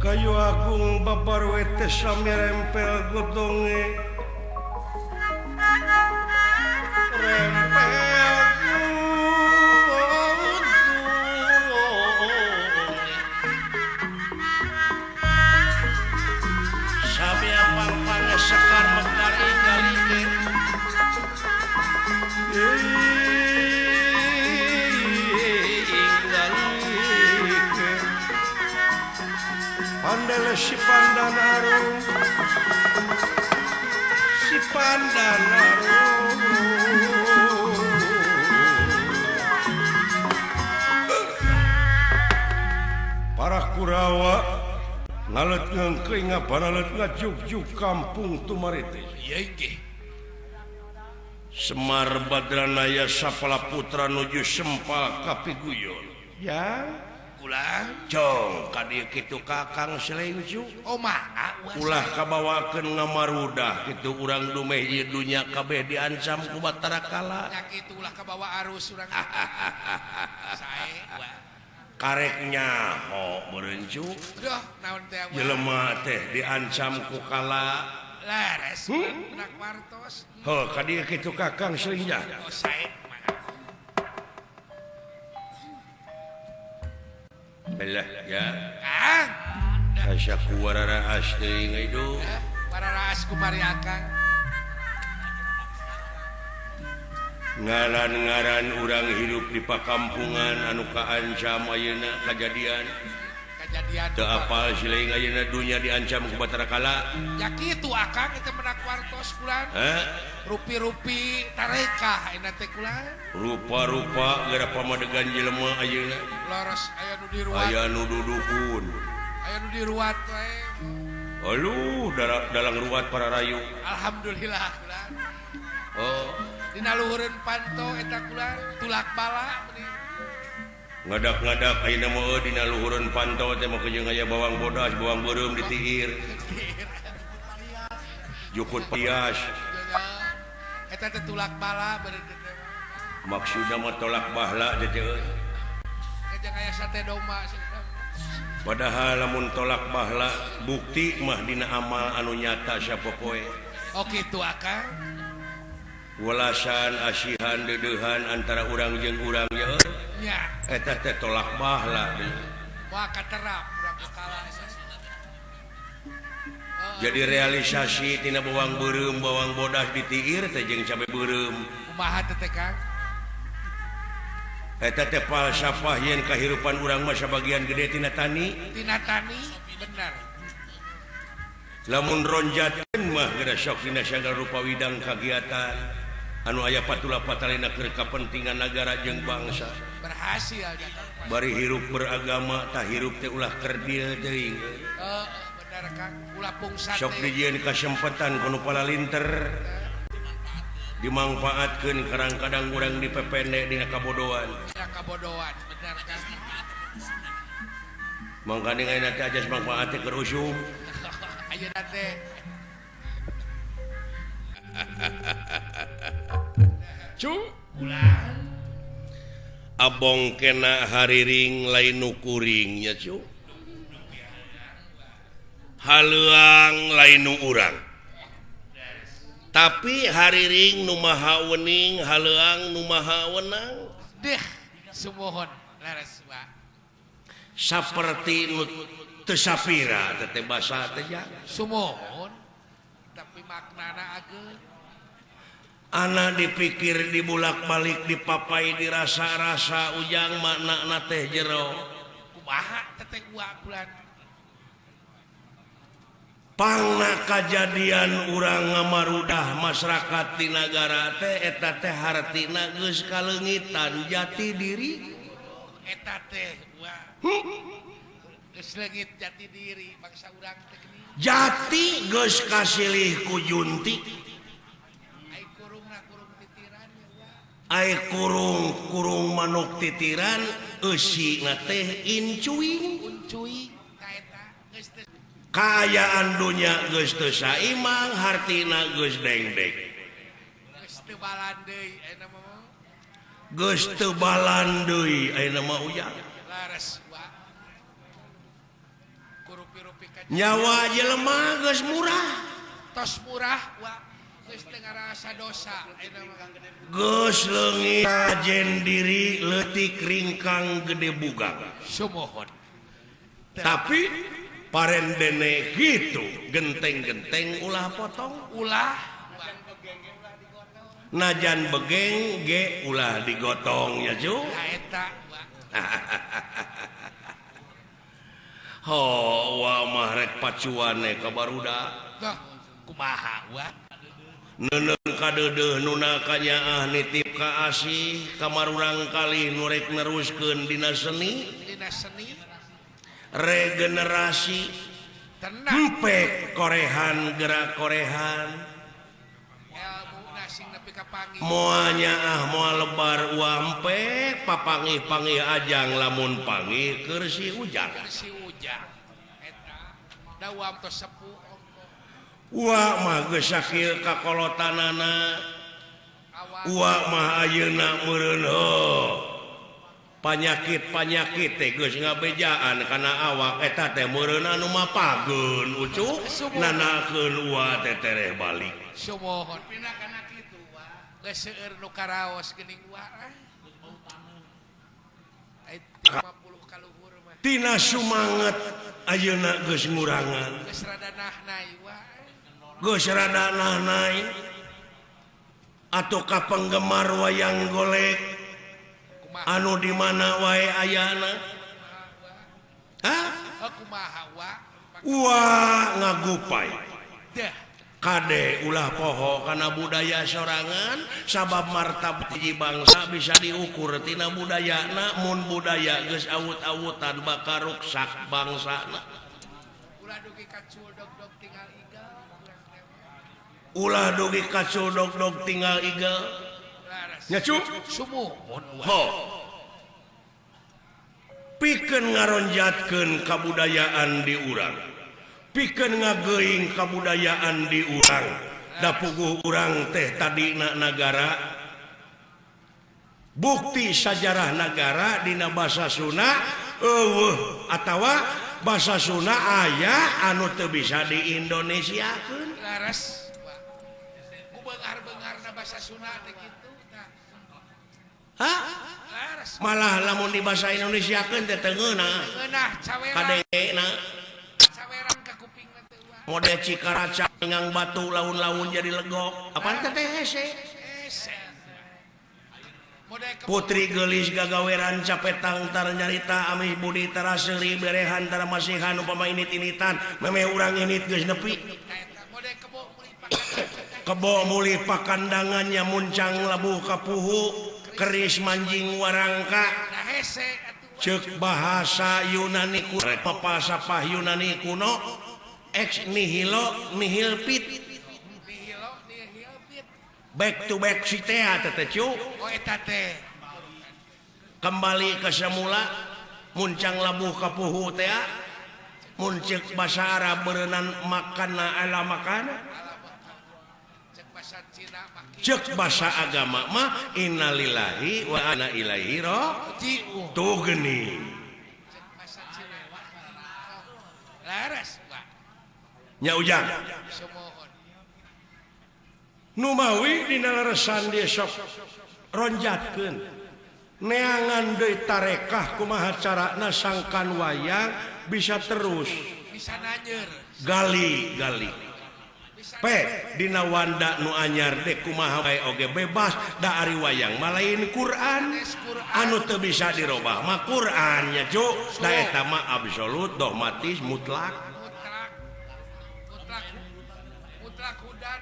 kayu agung babar wete sami rempel godonge rempel sami apang-apang sekar mekar ingalike Pandele si Pandanaru si Pandanaru para Kurawa ngalet ngengkring ngapanalet ngajuk-juk kampung Tumarite iya ge Semar Badranaya Sapala Putra nuju Sempal Kapiguyon ya Jong kadieu kitu Kakang Selengju ulah kabawakeun ngamarudah kitu urang dumeh ieu dunya kabeh diancam ku Batara Kala nya kitu ulah kabawa arus urang sae karek nyaho meureun cu duh naon teh jelema teh diancam ku Kala lares budak wartos heuh kadieu kitu Kakang Selengju oh sae belah ya Kang asa kuwarara asli ngaidu para raas kumari akang ngaran-ngaran urang hidup di pakampungan anu kaancam ayeuna kajadian teu apal sileung ayeuna dunya diancam ku Batara Kala ya kitu akang teh menak wartos kulan rupi-rupi tarekah ayeuna teh kulan rupa-rupa gara pamadegan jelema ayeuna loros aya nu diruat aya nu dudukun aya nu diruat wae aluh dalang ruat para rayu alhamdulillah kulan oh dina luhureun panto eta kulan tulak bala meni ngadak-ngadak ayeuna mah dina luhureun panto teh mah jeung aya bawang bodas bawang beureum ditiir jukut pias eta teh tulak bala bener maksudna mah tolak bahla teh jeung aya sate domba padahal lamun tolak bahla bukti mah dina amal anu nyata sapopoe oh kitu akang walasan asihan dedeuhan antara urang jeung urang nya eta teh tolak bahla moal katerap urang kala jadi realisasi tina bawang beureum bawang bodas ditiir teh jeung cabe beureum kumaha teh Kang eta teh falsafah yen kahirupan urang mah sabagian gede tina tani bener lamun ronjatkeun mah geura sok dina sagala rupa widang kagiatan anu aya patula patalina keur kapentingan nagara jeung bangsa berhasil bari hirup beragama tah hirup teh ulah keur dieu teuing bener Kang ulah pungsat sok dijieun kasempatan kudu palalinter dimangpaatkeun kadang-kadang urang dipepende dina kabodohan bener Kang mangkana ayeuna teh ajas mangpaat teh keur usum ayeuna teh cu ulah abong kena hariring lain nu kuring nya cu haleuang lain nu urang tapi hariring nu maha wening haleuang nu maha wenang deh sumohon laras wa saperti nu teu sapira teh basa teh sumohon tapi maknana ageun ana dipikir dibulak-balik dipapai dirasa-rasa ujang makna teh jero kumaha teh gua bulan pangna kajadian urang ngamarudah masyarakat di nagara teh eta teh hartina geus kalengitan jati diri eta teh gua geus leungit jati diri bangsa urang teh jati geus kasilih ku junti ai kurung manuk titiran eusina teh incuing kaayaan dunya geus teu saimang hartina geus dengdek geus teu balan deui ayeuna mah geus teu balan deui ayeuna mah ujang laras wa nyawa jelema geus murah tos murah geus teu ngarasa dosa geus leungit ajen diri leutik ringkang gede bugang sumohon tapi parendene gitu genteng-genteng ulah potong ulah najan begeng ge ulah digotong ya cu eta wah mah rek pacuane ka barudak kumaha wa neneun kadeudeuh nu nakanya nitip ka asih kamar urang kali nu rek neruskeun dina seni regenerasi tenang empek korehan gerak korehan ilmu nasing nepi ka pangi moanya moal lebar wampe papangih-pangih ajang lamun pangih keur si ujang eta da uam tos sepuh wah mah geus sakieu kakolotanana wah mah ayeuna meureun panyakit teh geus ngabejaan kana awak eta teh meureun anu mapageun ucuk nanakeun uwa teh tereh balik sumohon pindah kana kitu geus seueur nu karaos geuning uwa ai 50 kaluhur mah tina sumanget ayeuna geus ngurangan geus rada nahnai wa geus rada nahnai atuh ka penggemar wayang golek anu di mana wae ayana kumaha wa wah ngagupai dah kade ulah poho kana budaya sorangan sabab martabat hiji bangsa bisa diukur tina budayana mun budaya geus awut-awutan bakal ruksak bangsana ulah dugi kacul dog-dog tinggal igal ulah dugi kacul dog-dog tinggal igal nya cu sumuhun ho pikeun ngaronjatkeun kabudayaan di urang pikeun ngageuing kabudayaan di urang da puguh urang teh tadina nagara bukti sajarah nagara dina basa Sunda eueuh atawa basa Sunda aya anu teu bisa diindonesiakeun laras ku beungar-beungarna basa Sunda teh kitu laras malah lamun di bahasa Indonesia keun teh teu ngeunah kadena saweran ka kupingna teh mode Cikaraca ngang batu laun-laun jadi legok apaan teh hese putri geulis gagaweran capetang tar nyarita amih budi taraseuri berehan tara masihan upama init-initan meme urang init geus nepi kebo mulih pakandangannya muncang labuh kapuhu keris manjing warangka cek bahasa Yunani kuno papasapah Yunani kuno ex nihilo nihil pit back to back si teh teh cu kembali ke semula muncang labuh kapuhu teh muncek bahasa Arab berenang makana ala makana cek bahasa agama mah innalillahi wa inna ilaihi raji'un tuh geuning laras nya ujang nu mawi dina leresan dia sok ronjatkeun neangan deui tarekah kumaha carana sangkan wayang bisa terus bisa nanyer gali dina wanda nu anyar dek kumaha bae oge bebas da ari wayang malain Quran anu teu bisa dirobah mah Quran nya cu da eta mah absolut dogmatis mutlak hudan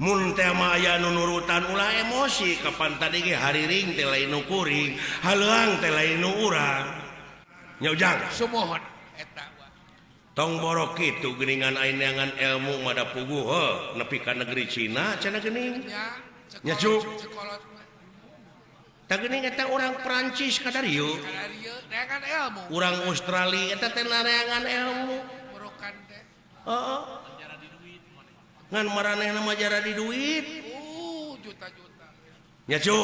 mun teh mah aya nu nurutan ulah emosi kapan tadi ge hariring teh lain nu kuring haleuang teh lain nu urang nya ujang sumohon eta tong borok kitu geuningan ayeunangan ilmu mada puguh nepi ka negeri Cina cenah geuning nya cu tah geuning eta urang Perancis kadarieu neangan ilmu urang Australia eta teh neangan ilmu burukan teh heeh ngan maranehna mah jara di duit juta-juta nya cu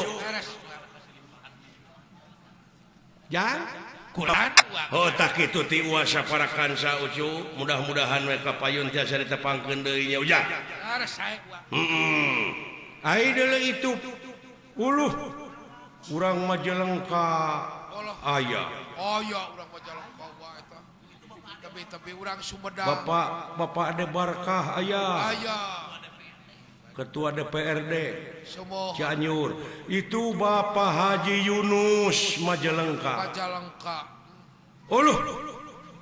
jang Kulan tak itu ti uasa para kansa ucu mudah-mudahan mereka payun tiasa ditepangkeun deui nya ujang. Ai deuleu itu uluh urang Majalengka aya. Oh ya urang Majalengka eta. Tapi urang Sumedang. Bapak Ade Barkah aya. Ketua DPRD Cianjur itu Bapak Haji Yunus Majalengka.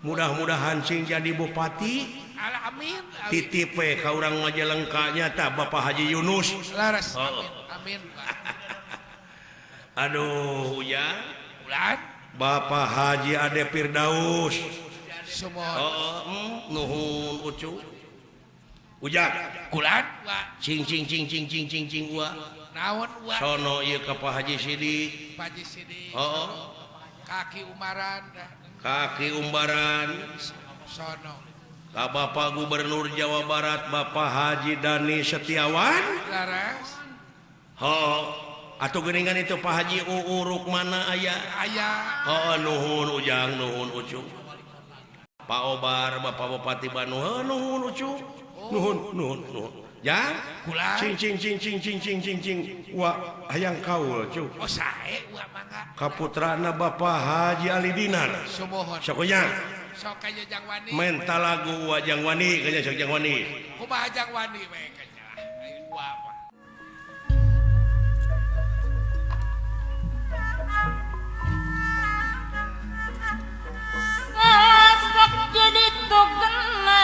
Mudah-mudahan sing jadi bupati. Amin. Titip ka urang Majalengka nyata Bapak Haji Yunus. Laras. Amin. Aduh ya. Bapak Haji Ade Firdaus. Nuhun ucu. Ujang Kulan cing wa naon wa sono ieu ka Pak Haji Sidik kaki umbaran sono ka Bapak Gubernur Jawa Barat Bapak Haji Dani Setiawan laras atuh geuningan itu Pak Haji Rukmana aya nuhun Ujang nuhun ucu Pak Obar Bapak Bupati Bandung nuhun ucu nuhun ya cing wa hayang kaul cu sae wa mangga kaputrana Bapak Haji Ali Dinar sakonya sok ka Jangwani mental lagu wa Jangwani kanya sok Jangwani kumaha Jangwani we kanya wa jadi tugena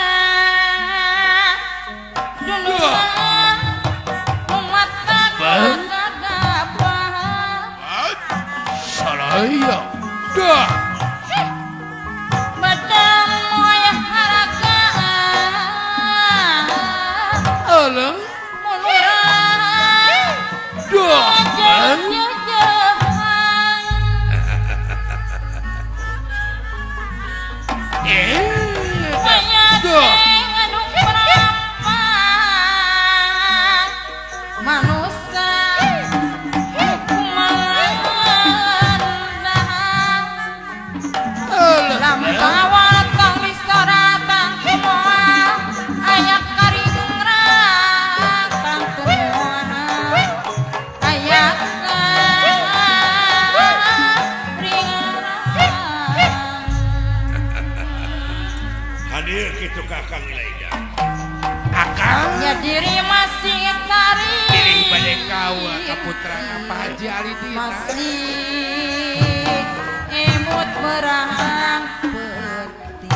Salaya dah badang moyah harakaan alah mulurah dah diri masih cari diri pada kau kaputra Pak Haji Ali Dinar masih imut berang peti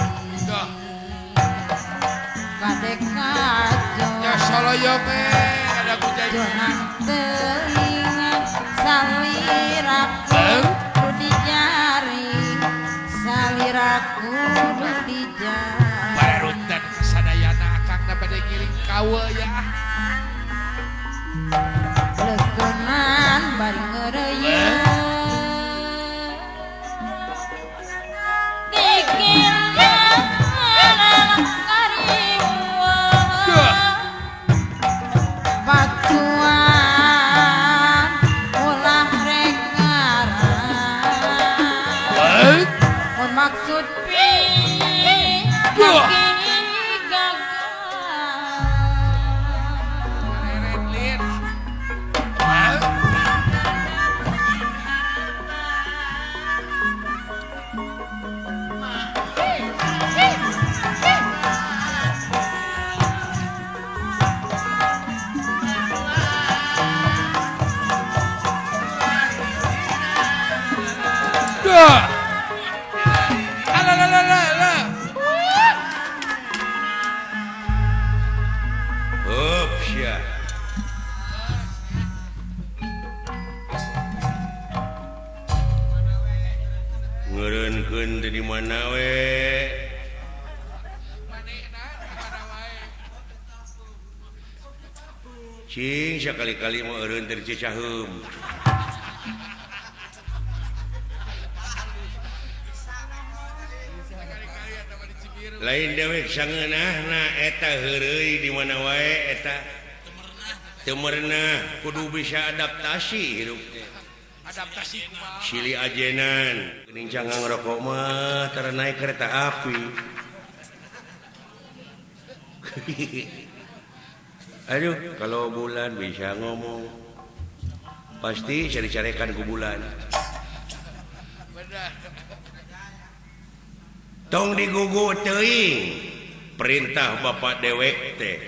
kadek kajo ya soloyonge ada kucai jonang teringat saliraku di jari saliraku di jari barutan sadayana akang pada giring kawa ya lekenan bari ngeureuyeun dikirna kariweuh batuan ulah rek ngaran mun maksud ngeureunkeun di mana we cing sakali-kali mau eureun teh Cicaheum lain dewek sangeunahna eta heureuy di mana wae eta teu merenah kudu bisa adaptasi hirup teh adaptasi kumaha. Silih ajenan geuning cangang rokok mah tara naik kereta api. Aduh, kalau bulan bisa ngomong pasti cari-carikan ku bulan. Benar. Tong digugu teuing perintah bapak dewek teh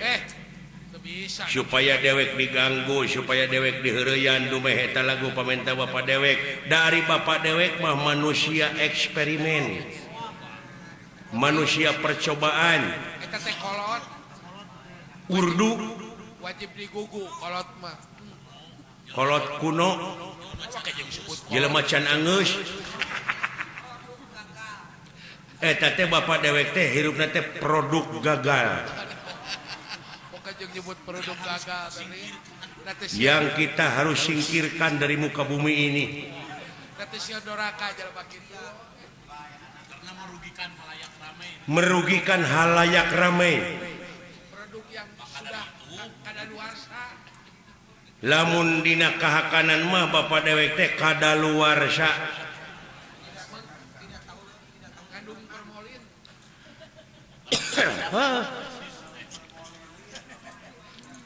Teu bisa. supaya dewek diganggu, supaya dewek diheureyan dumeh eta lagu pamenta bapak dewek. Dari bapak dewek mah manusia eksperimen, manusia percobaan. Eta teh kolot Urdu wajib digugu kolot mah. kolot kuno Oke jeung disebut kolot. jelema can angeus. Eta teh bapak dewek teh hirupna teh produk gagal Oke jeung nyebut produk gagal tadi. Nanti yang kita harus singkirkan dari muka bumi ini. sia doraka jelema kitu. Merugikan halayak ramai. Produk yang sudah kadaluarsa. Lamun dina kahakanan mah bapak dewek teh kadaluarsa. Ngandung formalin.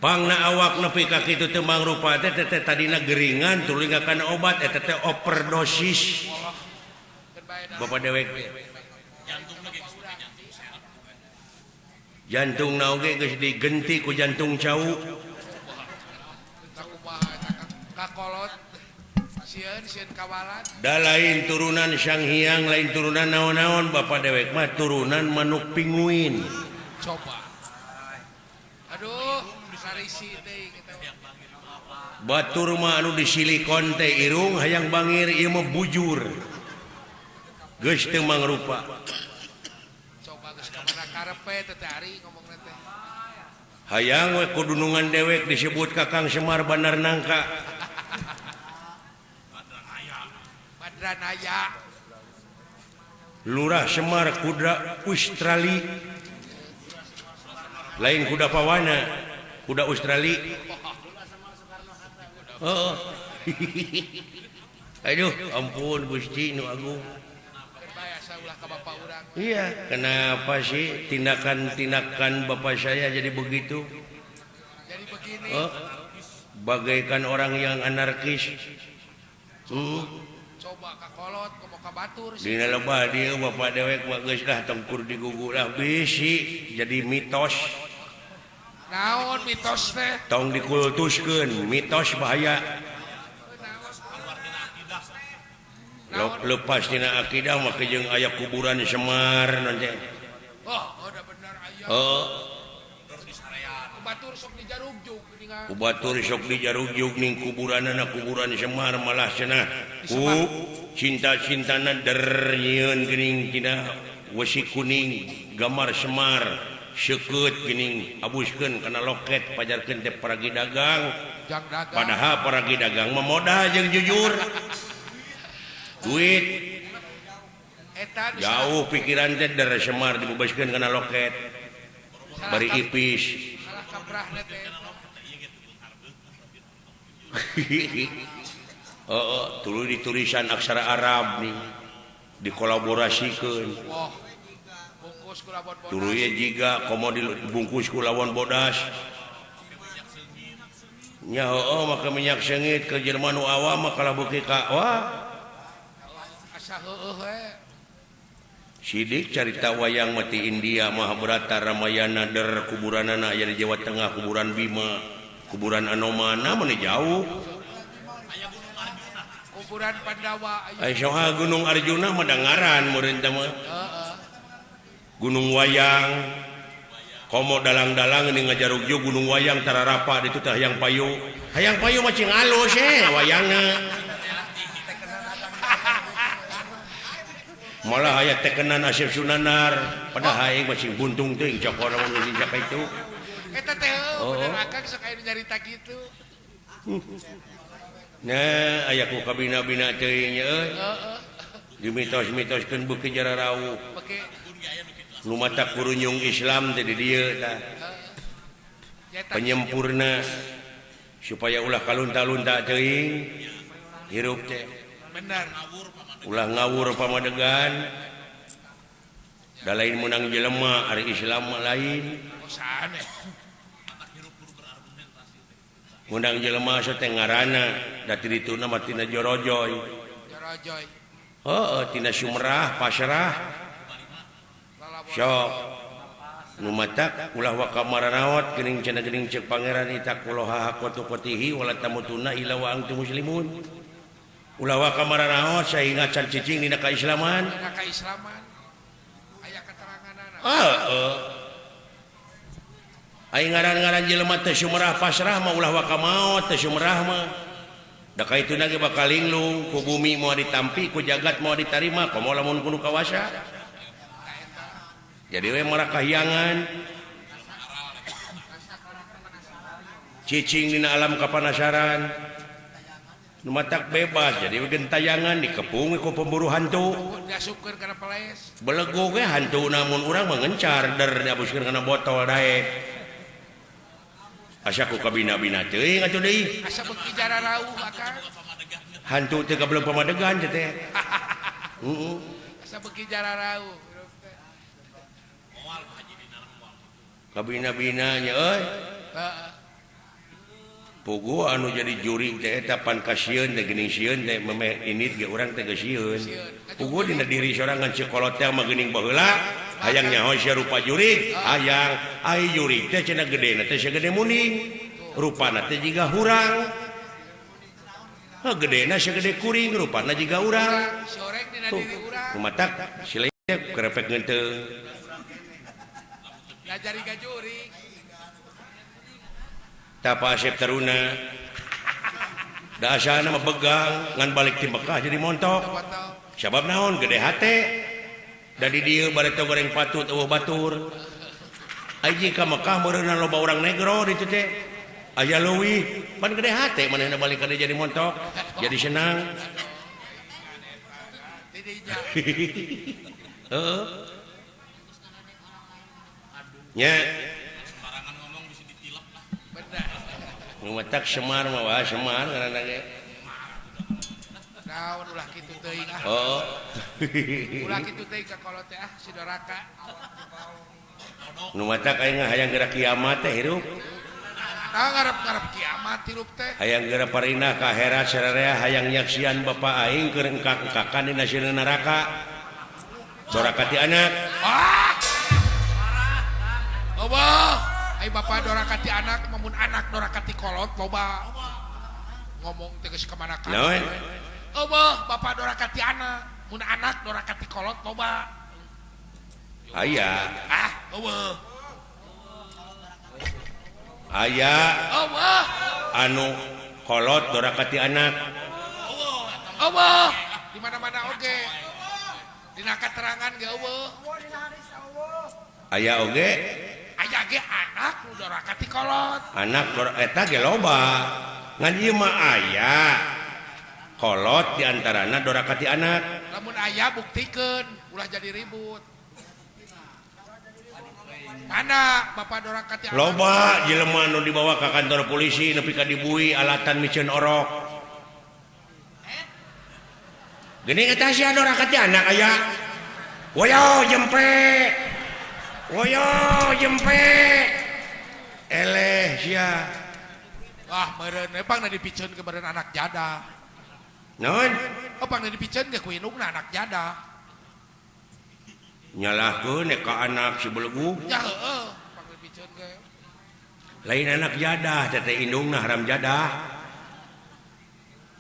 Pangna awak nepi ka kitu teh mangrupa teh tadina geringan tuluy ngakan obat eta teh overdosis. Bapak dewek teh jantung oge geus digenti ku jantung cau. Kakolot sieun kawalan. Da lain turunan Sang Hyang, lain turunan naon-naon bapak dewek mah turunan manuk pinguin. Coba. Aduh, sarisi deui kita. Batur mah anu di silikon teh irung hayang bangir ieu mah bujur. Geus teu mangrupa. Coba geus ka mana karepe teh ari ngomongna teh. Hayang we kudunungan dewek disebut Kakang Semar Bandar Nangka. Badranaya. Lurah Semar kuda Australia. Lain kuda pawana, kuda Australia. Oh. Aduh, ampun Gusti nu agung. Biasa ulah ka bapak urang. Iya, kenapa sih tindakan-tindakan bapak saya jadi begitu? Jadi begini. Oh, bagaikan orang yang anarkis. Coba ka kolot komo ka batur Dina lebah dia bapak dewek mah geus dah tengkur digugu lah bisi jadi mitos. Naon mitos teh? Tong dikultuskeun, mitos bahaya. Lepas tina akidah mah jeung aya kuburan Semar nanti. Oh, udah benar aya. Oh, Batur sok dijarugjuk geuningan. ku batur sok dijarug-jug ning kuburanna kuburan Semar malah cenah ku cinta-cintana der nyieun geuning tina wesi kuning gambar Semar seukeut geuning abuskeun kana loket pajarkeun teh paragi dagang. Jang dagang. Padahal paragi dagang mah modal jeung jujur. Duit Eta jauh pikiran teh der Semar dibebaskeun kana loket bari ipis. salah kaprah teh. Tuluy ditulisan aksara Arab nih dikolaborasikeun. Oh. Bungkus ku labon bodas. Tuluy jiga komo dibungkus ku lawon bodas. Nya maka minyak sengit ke Jerman nu awam mah kalabuki ka wah. Asa heueuh we. Sidik carita wayang mati India Mahabharata Ramayana der kuburanana aya di Jawa Tengah kuburan Bima kuburan Anomana mun jauh. Kuburan Pandawa aya. Ai soha Gunung Arjuna mah dangaran meureun teh mah. Gunung Wayang komo dalang-dalang ini ngajarugju Gunung Wayang tararapa ditu teh hayang payu mah cing alus wayangna. Malah aya tekenan Asep Sunanar padahal aing masih buntung teuing cokor mun geus ka itu. Eta teh bener akang sok aya nyarita kitu. Nah, aya ku kabina-bina teuing euy. Dimitos-mitoskeun beuki jararawu. Beke Nu mata kurunyung Islam teh di dieu tah. Penyempurna supaya ulah kalunta-lunta teuing. hirup teh bener ulah ngawur pamadegan da lain menang jelema ari Islam lain bosan menang jelema teh ngaranna da ti dituna mah tina jorojoy heuh tina sumrah pasrah sok nu matak ulah wa kamaranaot geuning cenah geuning ceuk pangeran itaqullaha haqqa tuqatihi wala tamutunna illa wa antum muslimun ulah wa kamaranaot saingat can cicing dina kaislaman aya keteranganana ai ngaran-ngaran jelema teh sumrah pasrah mah ulah wa kamaot teh sumrah mah da kaituna ge bakal linglung ku bumi moal ditampi ku jagat moal ditarima komo lamun kudu kawasa jadi we mara kahyangan cicing dina alam kapanasaran nu matak bebas jadi we gentayangan dikepung ku pemburu hantu gasupkeun kana peles belego ge hantu namun urang mah ngencar der diabuskeun kana botol daek asa ku kabina-bina teuing atuh deui asa beuki jara rauh akang hantu teh kabelum pamadegan teh asa beuki jara rauh kabina-bina nya euy pugu anu jadi juri teh eta pan kasieun teh geuning sieun teh memeh init ge urang teh geus sieun pugu dina diri sorangan cikolot teh mah geuning baheula hayang nyaho sia rupa juri hayang ai juri teh cenah gedena teh sagede muning rupana teh jiga hurang gedena sagede kuring rupana jiga urang sorek dina diri urang kumatak sileh krepek ngeunteung ngajari ka juri tapa asep taruna da asana mah begang ngan balik ti Mekah jadi montok sabab naon gede hate da di dieu bareto goreng patut eueuh batur aji ka Mekah meureunna loba urang negro ditu teh aya leuwih pan gede hate manehna balik ka dieu jadi montok jadi senang heeh nya ngumatak Semar mah wah Semar ngaranna ge naon ulah kitu teuing oh ulah kitu teuing ka kolot teh si doraka nu matak aing hayang geura kiamat teh hirup ngarep kiamat hirup teh hayang geura parinah ka akhirat sararea hayang nyaksian bapa aing keur engkak-engkakan dina sieun neraka doraka ti anak Allah ai bapak dorakati anak mamun anak dorakati kolot loba ngomong teh geus ka mana kana naon Allah bapak dorakati anak mun anak dorakati kolot loba aya Allah aya Allah anu kolot dorakati anak Allah di mana-mana oge dina katerangan ge Allah aya oge aya ge anak nu dorakati kolot anak eta ge loba ngan ieu mah aya kolot diantarana dorakati anak lamun aya buktikeun ulah jadi ribut mana bapak dorakati anak loba jelema nu dibawa ka kantor polisi nepi ka dibui alatan micieun orok geuning eta sia dorakati anak aya woyo jempe eleh sia meureun pangna dipikeun ke beureun anak jadah naon pangna dipikeun ke ku indungna anak jadah nyalahkeun ka anak si belegu nya heueuh pangna dipikeun ke lain anak jadah teh indungna haram jadah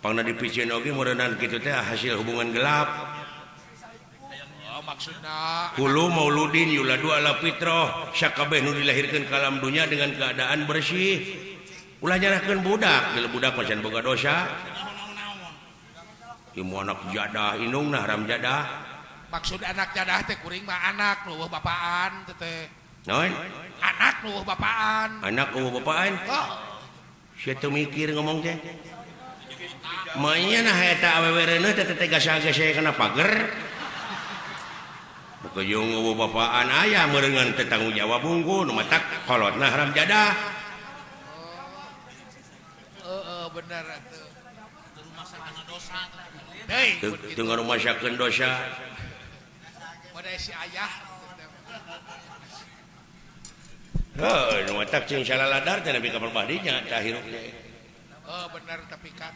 pangna dipikeun oge meureunnan kitu teh hasil hubungan gelap maksudna Kulu mauludin yuladu ala fitrah sakabeh nu dilahirkeun ka alam dunya dengan keadaan bersih ulah nyarahkeun budak bila budak pacan boga dosa ieu anak jadah indungna haram jadah maksud anak jadah teh kuring mah anak nu bapaan teh naon anak nu bapaan anak bapaan sia teu mikir ngomong teh mainnya nah eta awewe teh teh gasa-gasa kana pager Kejung bapaan ayah merengan tanggung jawab bungku nu matak kolotna haram jadah. Bener atuh. dengan masakan dosa si ayah tak cing salah ladar tapi kapal badinya tahirupnya benar tapi kan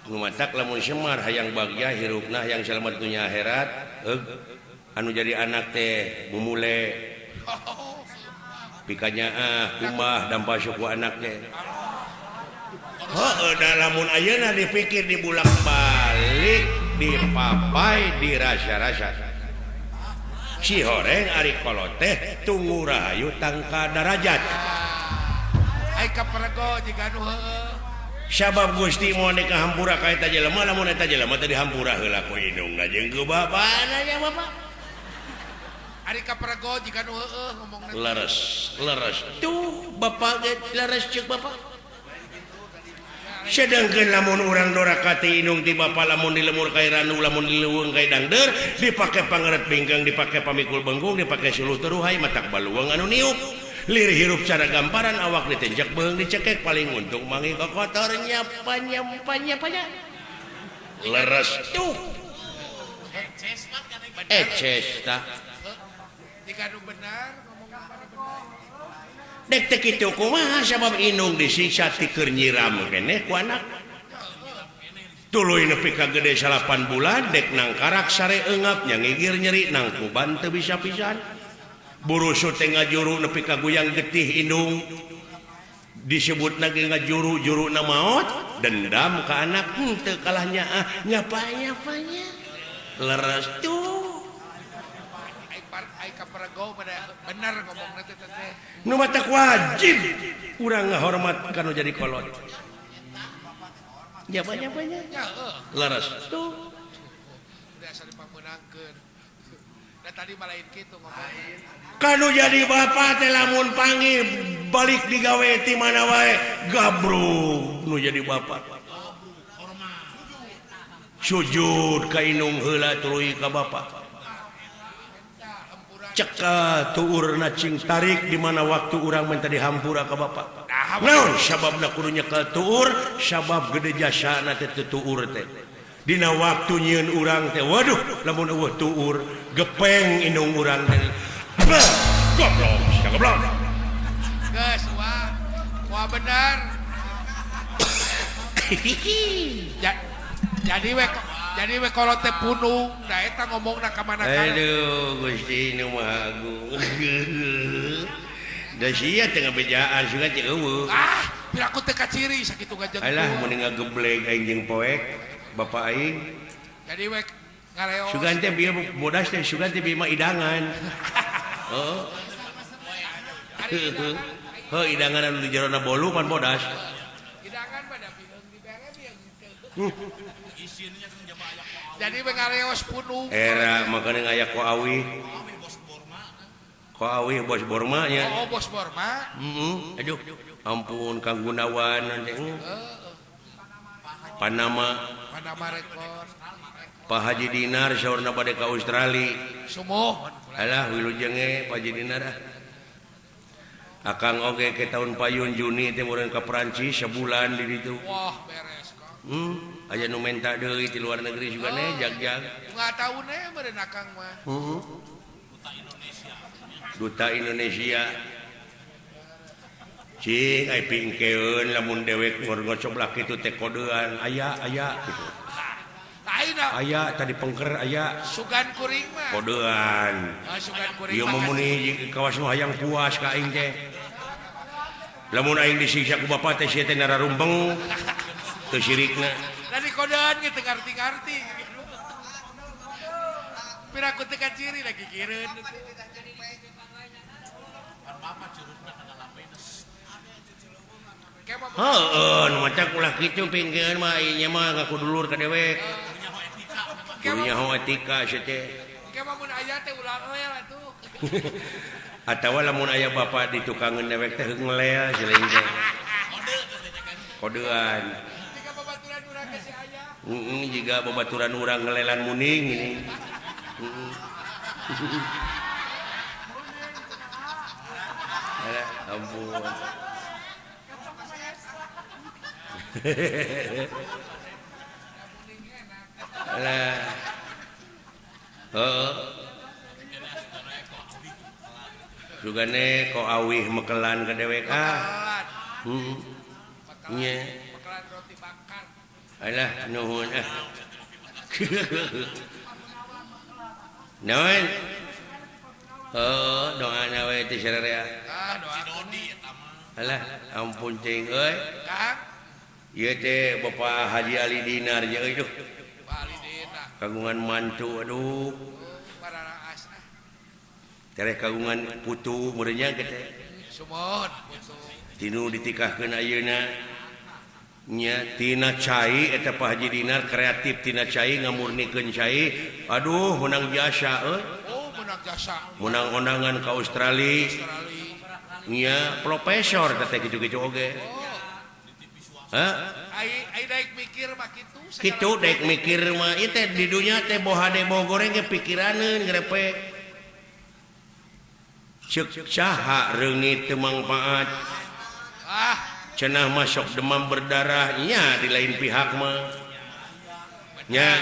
numatak lamun semar hayang bagya hirupna yang selamatnya akhirat anu jadi anak teh bumule pikanya kumah dampa suku anaknya lamun ayeuna dipikir dibulak balik dipapai dirasa-rasa si horeng ari kolot teh tunggu rahayu tangka darajat ai kaprego jiga anu heueuh sabab Gusti mau ka hampura ka eta jelema lamun eta jelema teh dihampura heula ku indungna jeung ku bapana nya bapak ari kaprego jiga anu heueuh ngomongna leres tuh bapak ge leres ceuk bapak sedangkan lamun urang dorakati indung ti bapa lamun dilemur kai ranu lamun dileuweung kai dangder dipake pangeret bingkang dipake pamikul benggung dipake suluh teruhai matak baluang anu niup lir hirup cara gamparan awak ditenjak beung dicekek paling untung mangi kokotornya panya leres tuh eces tah jika anu benar dek teh kitu kumaha sabab indung disiksa ti keur nyiram keneh ku anak tuluy nepi ka gede 8 bulan dek nang karak sare eungap nya ngigir nyeri nang kuban teu bisa pisan burusu teh ngajuru nepi ka guyang getih indung disebutna ge ngajuru juruna maot dendam ka anak teu kalahnya nyapanya leres tuh ai kaprego bener ngomongna teh teh nu matak wajib urang ngahormat kanu jadi kolot ya banyak leres tuh udah asal dipameunangkeun da tadi malain kitu ngomong kanu jadi bapa teh lamun panggil balik digawe ti mana wae gabruk nu jadi bapa sujud ka indung heula tuluy ka bapa ceka tuurna cing tarik di mana waktu urang minta dihampura ka bapa naon sababna kudu nyekel tuur sabab gede jasana teh tuur teh dina waktu nyieun urang teh waduh lamun eueuh tuur gepeng indung urang teh goblok geus wah benar jadi we kalau teh punung da eta ngomongna ka mana-kana aduh Gusti nu Maha Agung da sia teh ngabejaan sugan teh eueuh piraku teh kaciri sakitu gajeng alah mun ngagebleng aing jeung poek bapak aing jadi we ngareos sugan teh bieu bodas teh sugan teh bieu mah idangan idangan anu di jerona bolu pan bodas idangan pada biheung dibere bieu jadi we ngareos punung era makanya aya koawi bos Borma nya bos Borma aduh ampun Kang Gunawan nanti Panama rekor Pak Haji Dinar saurna bade ka Australia sumuh alah wilujeng Pak Haji Dinar akang oge ke tahun payun Juni teh meureun ka Perancis sebulan di ditu wah beres kok aya nu menta deui ti luar negeri juga jag-jag enggak tahu meureun akang mah Duta Indonesia cing ai pingkeun lamun dewek ngorgocoblak kitu teh kodean aya gitu aya tadi pengker aya sugan kuring mah kodean sugan kuring ieu mah kawas nu hayang puas ka aing teh lamun aing disiksa ku bapa teh sia teh nararumpeng teu sirikna tadi kodean ge teu ngarti-ngarti piraku teh kaciri lagi kireun nu macak ulah kitu pingkeun mah ieu mah ngaku dulur ka dewek punya etika sia teh engke mah mun aya teh ulah leel atuh atawa lamun aya bapa di tukangeun dewek teh ngelel sileung teh kodean jika babaturan urang ge si aya jika babaturan urang ngelelan muning ini ampun Alah. Heeh. Sugane kok awih mekelan ke dewek ah. Nya. Mekelan roti bakar. Alah nuhun ah. Naon? Oh, doana we teh sararea. Doa Dodi eta mah. Alah, ampun cing euy. Kang, Ieu teh Bapak Haji Ali Dinar jeung euy duh. Bali dina. Kagungan mantu aduh. Pararaas ah. Tereh kagungan putu meureunnya teh. Sumon putu. Tinu ditikahkeun ayeuna. Nya tina cai eta Pak Haji Dinar kreatif tina cai ngamurnikeun cai. Aduh, menang jasa euy. Oh, menang jasa. Menang ondangan ka Australia. Nya profesor teh kitu-kitu oge. Hah? Ai daek mikir mah kitu. Kitu daek mikir mah ieu teh di dunya teh bohade boh goreng ge pikiraneun grepe. Ceuk saha reungit teu mangpaat. Ah, Cenah masuk demam berdarah nya di lain pihak mah. Nya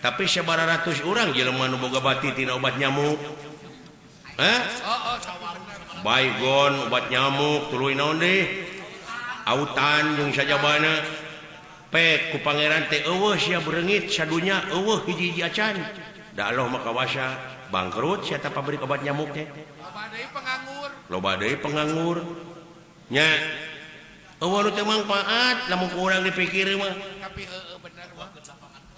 tapi sabaratus urang jelema nu boga bati tina obat nyamuk. Hah? oh, tapi bener. Baygon obat nyamuk tuluy naon deui? Autan jeung sajabana. Pek ku pangeran teh eueuh sia bereungit sadunya eueuh hiji-hiji acan. Da Allah mah kawasa bangkrut sia ta pabrik obat nyamuk teh. Loba deui penganggur. Nya eueuh nu teu mangpaat lamun ku urang dipikir mah. Tapi bener mah.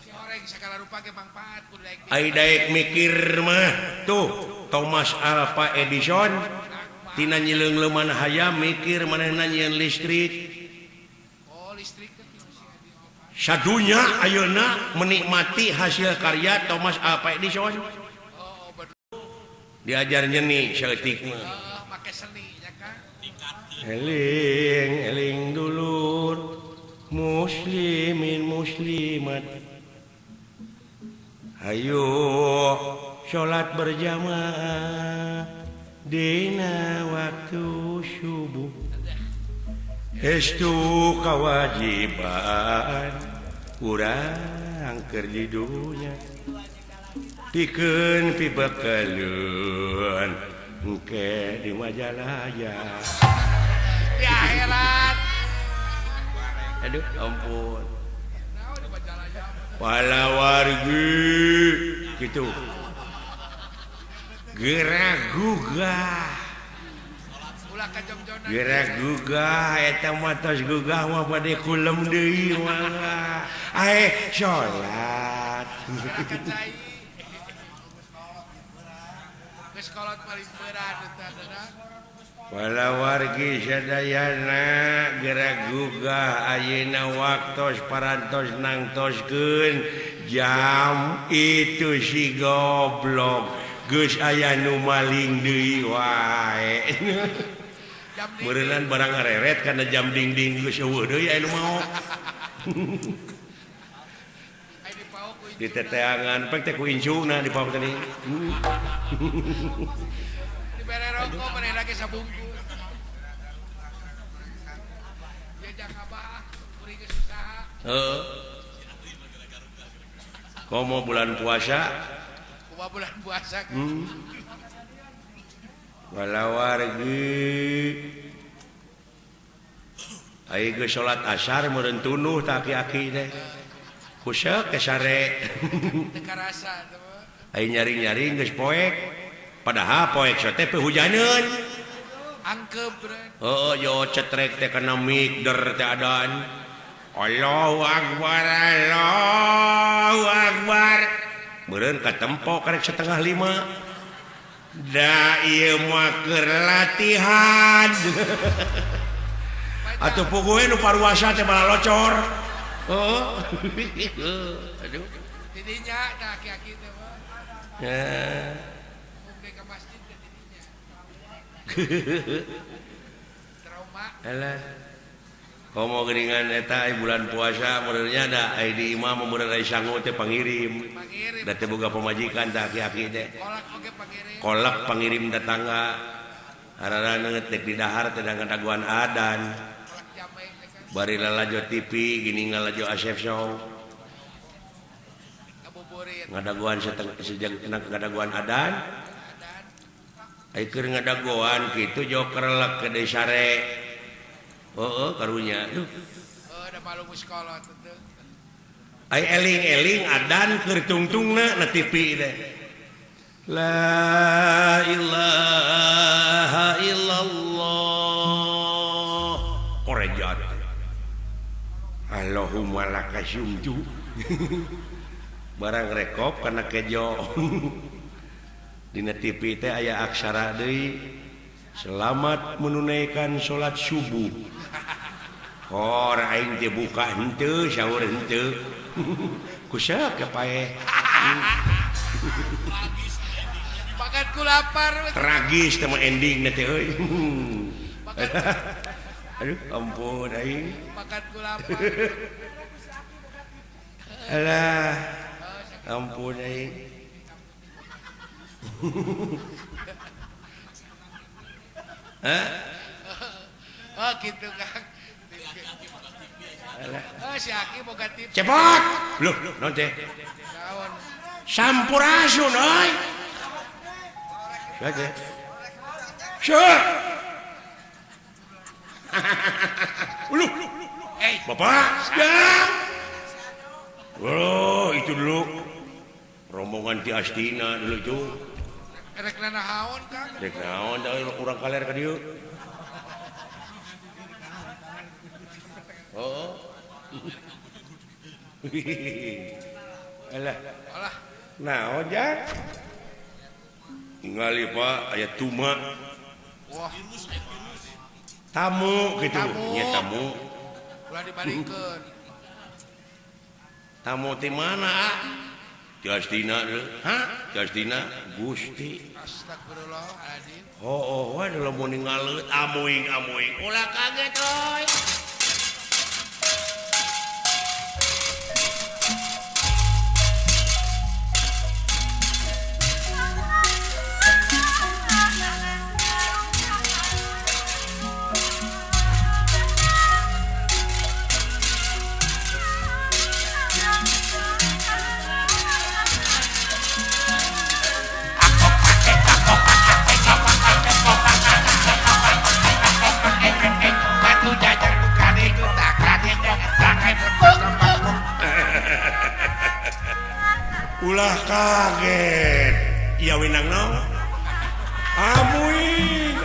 Si horeng sagala rupa ge mangpaat kudu daek. Ai daek mikir mah tuh Thomas Alva Edison tina nyileung-leuman hayam mikir manehna nyieun listrik. Oh, listrik teh Sadunya ayeuna menikmati hasil karya Thomas Alva Edison. Oh, bener. Diajar nyeni saeutik mah. Make seni ya kan. Eling dulur muslimin muslimat. Hayu salat berjamaah dina waktu subuh. Estu kewajiban urang keur di dunya. Pikeun pibekeleun engke di Majalaya. Di akhirat. Aduh ampun. Naon di Majalaya? Pala wargi gitu. Gerak gugah. Ulah ka jongjonan. Gerak gugah eta mah tos gugah mah bade kulem deui mah. Ae salat. Ka cai. Geus kolot paling berat eta dana. Pala wargi sadayana gerak gugah ayeuna waktos parantos nangtoskeun jam itu si goblok geus aya nu maling deui wae. Meureunnan barang ngareret kana jam ding-ding geus eueuh deui aya nu mau. Ai dipaok ku Di teteangan pek teh ku incuna di pauk tadi. dibere rokok manehna ge sabungkus. Ya jang abah, kuring geus usaha. Heeh. Komo bulan puasa Kumaha bulan puasa. wala wargi ai geus salat asar meureun tunuh tah aki-aki teh kuseuk ke sare Teu karasa teh mah. ai nyari-nyari geus poek padahal poek teh hujaneun Angkep beureun. heueuh yo cetrek teh kana mik der teh adan Allahu akbar Allahu akbar meureun katempo karek 4:30 da ieu mah keur latihan atuh puguhe nu paruasa teh bala locor. Oh. Aduh. Didinya da aki-aki teh mah. Ya. Mungkin ke masjid ke didinya. Trauma. Alah. Komo geuningan eta bulan puasa meureunnya da ai di imam meureun ai sangu teh pangirim. Pangirim. Da teh boga pamajikan teh aki-aki teh. Kolak oge pangirim. Kolak pangirim tetangga. Harana ngetek di dahar teh ngadaguan adan. Kolak jamai teh kan. Bari lalajo TV gini ngalajo Asep Show. ngadaguan sejak ngadaguan adan keur ngadaguan kitu joker lek ke desare karunya da malu muskolot teu ai eling-eling adan keur tungtungna na TV teh la ilaha illallah korejat Allahumma lakasyumtu barang rekop karena kejo dina TV teh aya aksara deui selamat menunaikan salat subuh aing teh buka henteu saur henteu kusaha kepae makan ku lapar tragis teh ending teh euy aduh ampun aing makan ku lapar alah ampun aing oh gitu Kang si Aki boga tip cepot loh naon teh naon sampurasun euy saja syah bapak itu dulu rombongan di Astina dulu itu rek naon Kang rek naon urang kaler ka dieu alah naon ja ningali Pak aya tuma wah tamu gitu nya tamu ulah dibalikeun tamu di mana di Astina di Astina Gusti astagfirullahaladzim waduh lamun ningali amuing ulah kaget euy ulah kaget iya winang naon amuing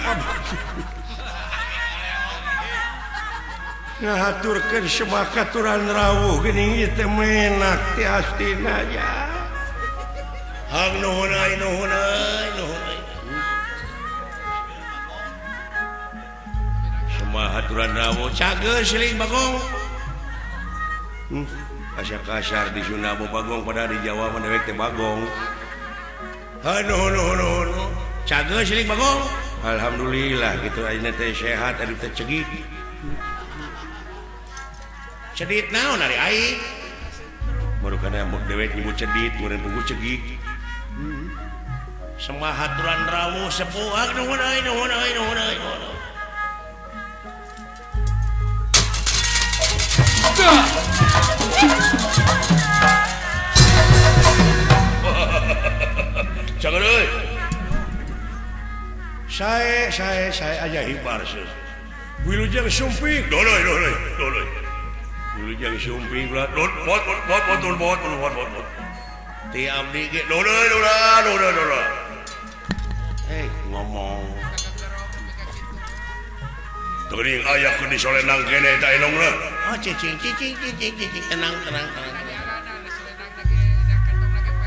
ngahaturkeun semakaturan rawuh geuning ieu teh menak ti Astina ya hang nuhun semakaturan rawuh cageus leuwih Bagong kasar di Sunda Bagong pada di Jawa mah dewek teh Bagong. Cageus leuwih Bagong. Alhamdulillah gitu ayeuna teh sehat adu teh cegit. Cedit naon ari aing? Baru kana dewek nyebut cedit, meureun puguh cegit. Semahaturan rawuh sepuh nuhun. Jangan euy. Saya aja hibar sih. Wilujeng sumping. Doloy. Wilujeng sumping lah. Bot. Ti abdi ge doloy. Ngomong. Teuing aya keur disolenang kene eta enongna. Cicing tenang.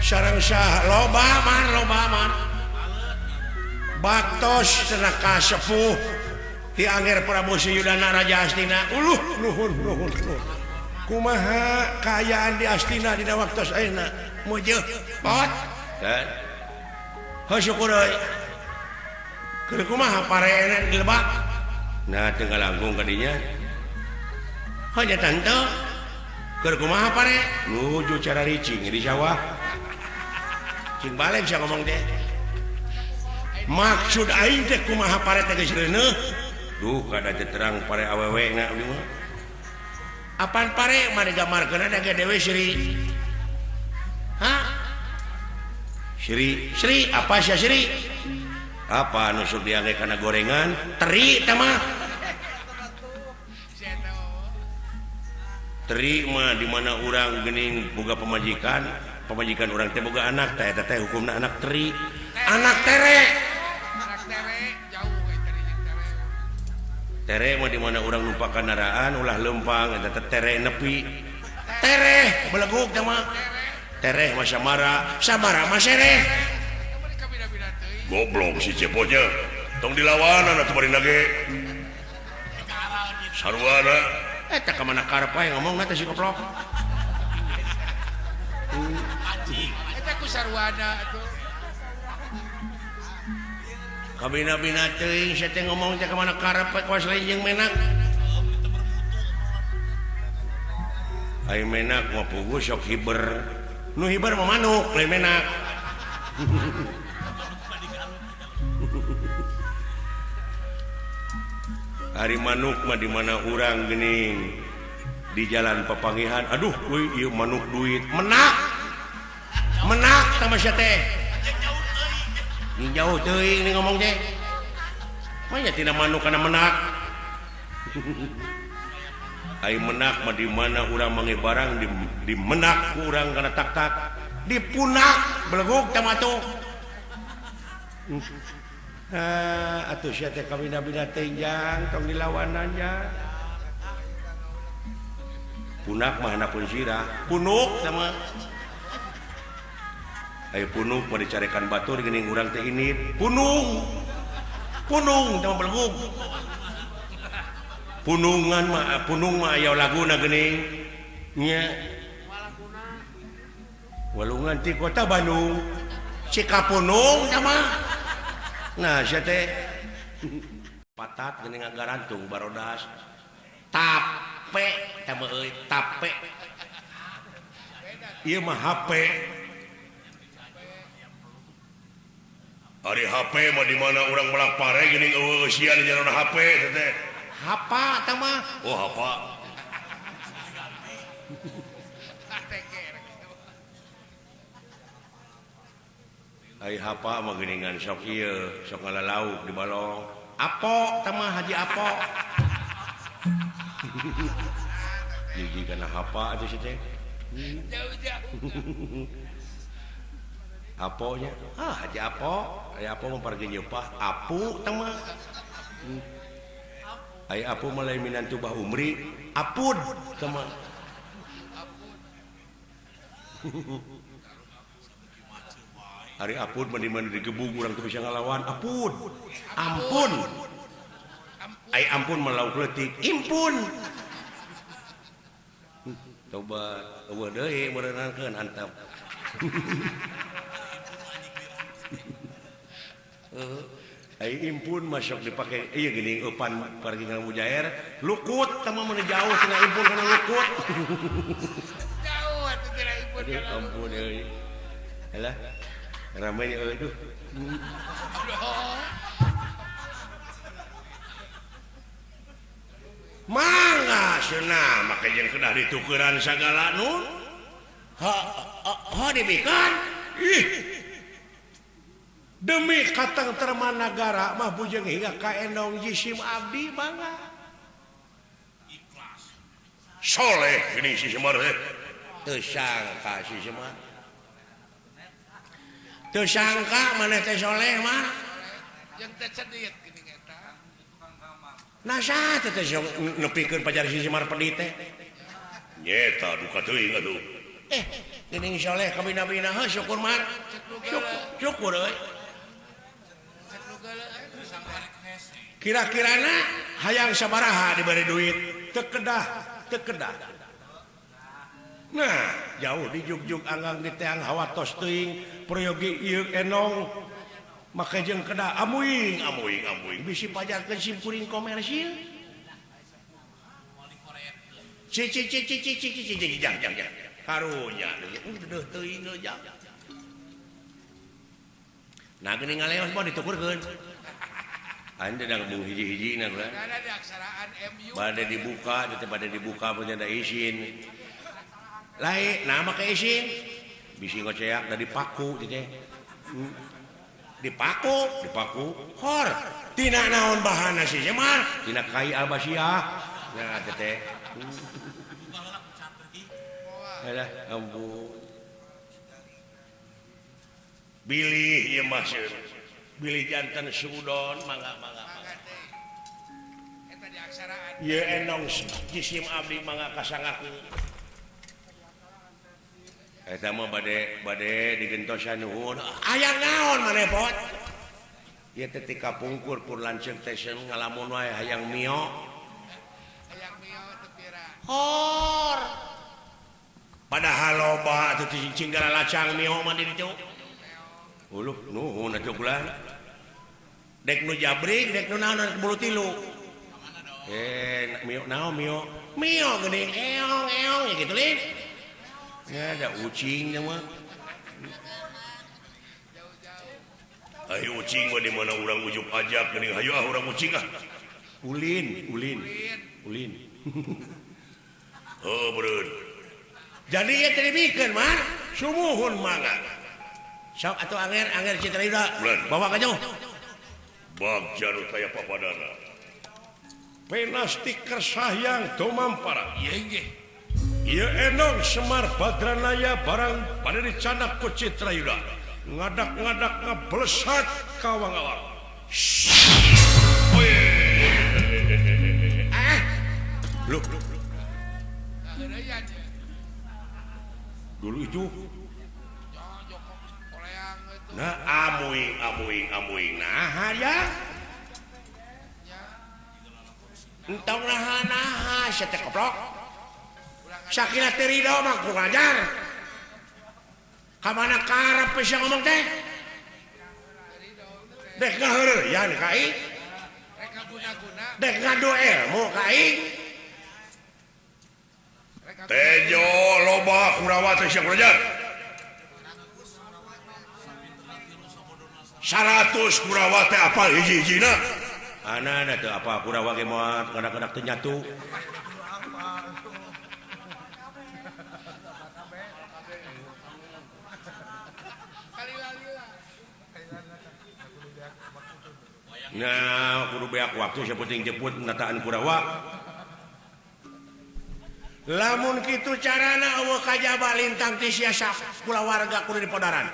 Sareng sah loba man. Baktos cenah kasepuh ti Angger Prabu Siyudana Raja Astina. Nuhun. Kumaha kaayaan di Astina dina waktos ayeuna? Mujeuh pot. Syukur euy. Keur kumaha pareena di Lebak? Nah, tinggal langkung ka dinya. Hanya tante. Keur kumaha pare? Nuju cara ricing di sawah. Cing balik sia ngomong teh. Maksud aing teh kumaha pare teh geus reuneuh. Duh, kada teh terang pare awewe na abdi mah. Apaan pare mah digambarkeun ada ge dewe siri. Hah? Sri apa sih Sri apa nusuk dia karena gorengan teri mah terima di mana orang gening boga pemajikan orang teh boga anak teh hukumna anak teri anak tere jauh tere mah di mana orang lupa kendaraan ulah lempang eta tere nepi tere beleguk teh mah tere mah samara mah sereh goblok si ceponya tong dilawanan atuh bari nage sarwana eta ka mana karep wae ngomongna teh si goblok eta ku sarwana atuh kabina-bina teuing saya teh ngomong teh ka mana karep wae kuas lain jeung menak ai menak mah puguh sok hiber nu hiber mah manuk lain menak hari manuk mah di mana orang gening di jalan Papanggihan aduh wih ieu manuk duit menak sama sia teh ini jauh teuing ini ngomong teh mah nya tina manuk kana menak ai menak mah di mana urang mange barang di menak ku urang kana tak di punak beleguk teh mah tuh atuh sia teh kabina-bina tenjang tong dilawanannya punak mah hanapun sirah punuk sama ayo punuk mah dicarekan batur geuning urang teh ini punung tama beleguk punung mah aya laguna geuning nya walungan ti kota Bandung Cikapunung tama nah sia teh patat geuning ngagarantung barodas tape teh euy tape ieu mah HP ari HP mah di mana urang melah pare geuning eueuh sia di jalan HP teh hapa teh mah oh hapa ai hapa mah geuningan sok ieu sok ngalalauk di balong apo teh mah haji apo jadi kana hapa atuh si teh jauh aponya haji apo aya apo mah pargi nyeupah apu teh mah ai apu mah lain minantu bah umri apud teh mah hari apun mandi digebuk urang teu bisa ngalawan ampun ai ampun melauk leutik impun coba eueuh deui meureunankeun antep ai impun masuk dipake ieu geuning eupan pargi nganggu jaer lukut teh mah mun jauh tina impun kana lukut jauh atuh tina impun kana ampun euy alah ramainya aduh mangga cenah make jeung kedah ditukeran sagala nu ha dibikan ih demi katang terma nagara mah bujeng hingga ka endong jisim abdi mangga ikhlas soleh gini si Semar teu sangka si Semar teu sangka maneh teh soleh mah yang teh cedit geuning eta nasa teh nepikeun pajar si Semar pedit teh nyeta duka teuing atuh geuning soleh kabina-bina heuh syukur mar syukur euy kira-kirana hayang sabaraha diberi duit teu kedah nah jauh di juk-juk anggang di teang hawa tos teuing proyogi ieu enong make jeung kedah amuing bisi pajarkeun simkuring komersil jang karunya deuh teuing jang nah geuning ngaleos mah ditukurkeun anda đang mung hiji-hiji na gula ada di aksaraan MU bade dibuka punya ada izin lain nama ke izin bisi ngoceak dari paku teh dipaku hor tina naon bahana si Semar tina kai Al-Basiah nah teh alah ampun bilih ieu mah bilih janten sudon mangga eta diaksaraan ieu enong jisim abdi mangga kasangaku eta mah bade digentosan nuhun aya naon maneh pot ieu teh ti kapungkur pur lanceuk teh ngalamun wae hayang mio teu pira hor padahal loba atuh cicing lacang mio mah di ditu uluh nuhun atuh kula dek nu jabrik dek nu naon bulu tilu mio naon mio geuning eong ya kitu lin ya ada ucing mah ayo ucing mah di mana urang ujuk ajak geuning hayu urang ucing ulin oh bereun jadi ya teribikeun mah sumuhun mangga sok atuh anger Citra Yuda bawa ka jauh bagja nu taya papadana penastik kersayang tumampara ieu enong Semar Badranaya barang pada dicanak ku Citra Yuda ngadak-ngadak ngablesat ka awang-awang lu dulu itu nah amuing nah ya entong nah sete koplok sakila terido mah ku ngajar kamana karep bisa ngomong teh dek ngaheureuyan ka aing rek ngaguna-guna dek ngadu ilmu ka aing tejo loba Kurawa teh sia ngajar 100 Kurawa teh apal hiji-hijina ana teh apa Kurawa ge moal kadang-kadang teu nyatu nah kudu beak waktu sapenting jemput nataan Kurawa lamun kitu carana eueuh kajaba lintang ti siasa kulawarga kudu dipodaran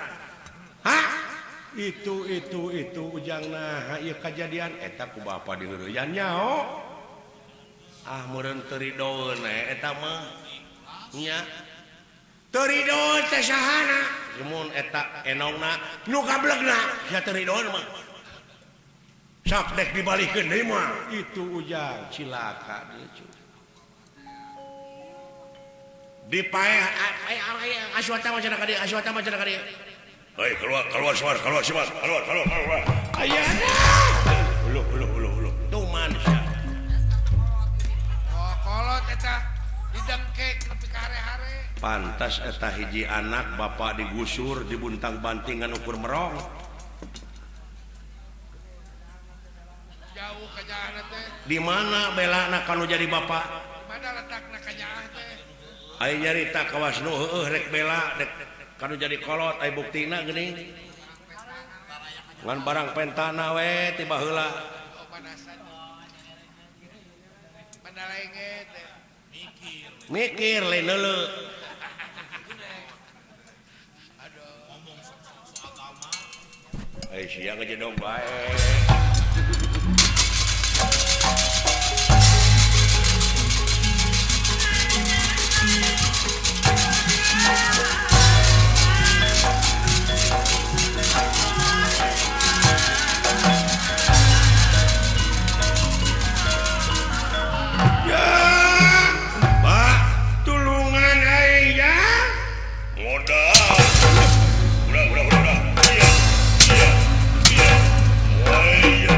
itu ujangna ieu kajadian eta ku bapa diheureuyan nyaho meureun teu ridoeun eta mah nya teu ridoeun teh sahana mun eta enongna nu gablegna sia teu ridoeun mah sak dek dibalikeun deui mah itu ujang cilaka dieu dipae aswata mah cenah ka dieu hei keluar Semar keluar ayana uluh tuh manusia kolot eta didengkek nepi ka hare-hare pantas eta hiji anak bapak digusur dibuntang bantingan ukur merong jauh ka jahanam teh di mana belana kanu jadi bapak di mana letakna ka jahanam teh aya nyarita kawas nu heueuh rek bela rek kanu jadi kolot aya buktina geuning ngan barang pentana we tiba heula panasan mandalenge teh mikir lain heuleu aduh ngomong soal agama sia ngejedong bae udah iya.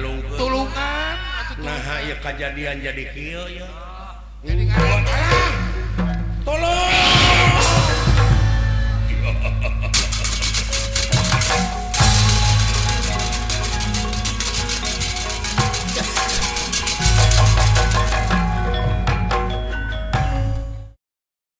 ngalungkeun tulungan nah ya kejadian jadi kieu ya jadi ngaran tolong